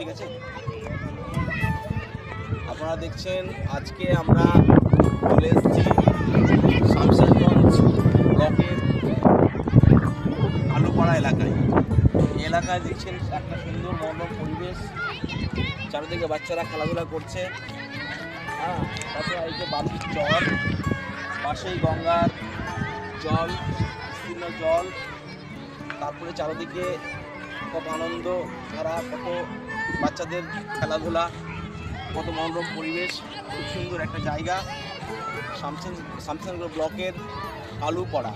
ঠিক আছে। আপনারা দেখছেন আজকে আমরা চলে এসেছি শামশেরগঞ্জ ব্লকের আলুপাড়া এলাকায়। এই এলাকায় দেখছেন একটা সুন্দর মনোরম পরিবেশ, চারিদিকে বাচ্চারা খেলাধুলা করছে। তারপরে এই যে বালির চর, পাশেই গঙ্গার জল, বিস্তীর্ণ জল, তারপরে চারিদিকে কত আনন্দ ধারা, কত বাচ্চাদের খেলাধুলা, কত মনোরম পরিবেশ, খুব সুন্দর একটা জায়গা। শামশেরগঞ্জ ব্লকের আলুপাড়া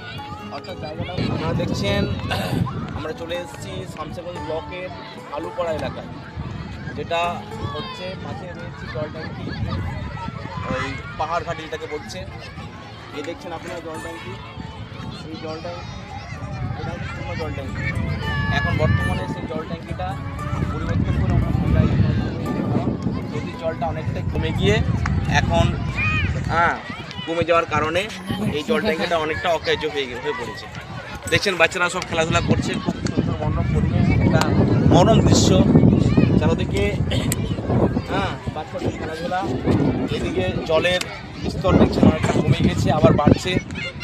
অর্থাৎ জায়গাটা আপনারা দেখছেন। আমরা চলে এসেছি শামশেরগঞ্জ ব্লকের আলুপাড়া এলাকায়, যেটা হচ্ছে পাশে রয়েছে জল ট্যাঙ্কি, ওই পাহাড় ঘাটি যেটাকে বলছে। এই দেখছেন আপনারা জল ট্যাঙ্কি, এই জল ট্যাঙ্কি এটা হচ্ছে পুরনো জল ট্যাঙ্কি। এখন বর্তমানে সেই জল ট্যাঙ্কিটা পরিবর্তন করে আমরা নদীর জলটা অনেকটাই কমে গিয়ে এখন কমে যাওয়ার কারণে এই জল ট্যাঙ্কিটা অনেকটা অকেজ হয়ে পড়েছে। দেখছেন বাচ্চারা সব খেলাধুলা করছে, খুব সুন্দর মনোরম পরিবেশ, একটা মনোরম দৃশ্য চারদিকে। বাচ্চাদের খেলাধুলা, এদিকে জলের স্তর দেখছেন অনেকটা কমে গেছে, আবার বাড়ছে।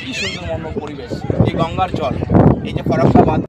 কি সুন্দর মনোরম পরিবেশ, এই গঙ্গার জল, এই যে ফরাক্কা বাঁধ।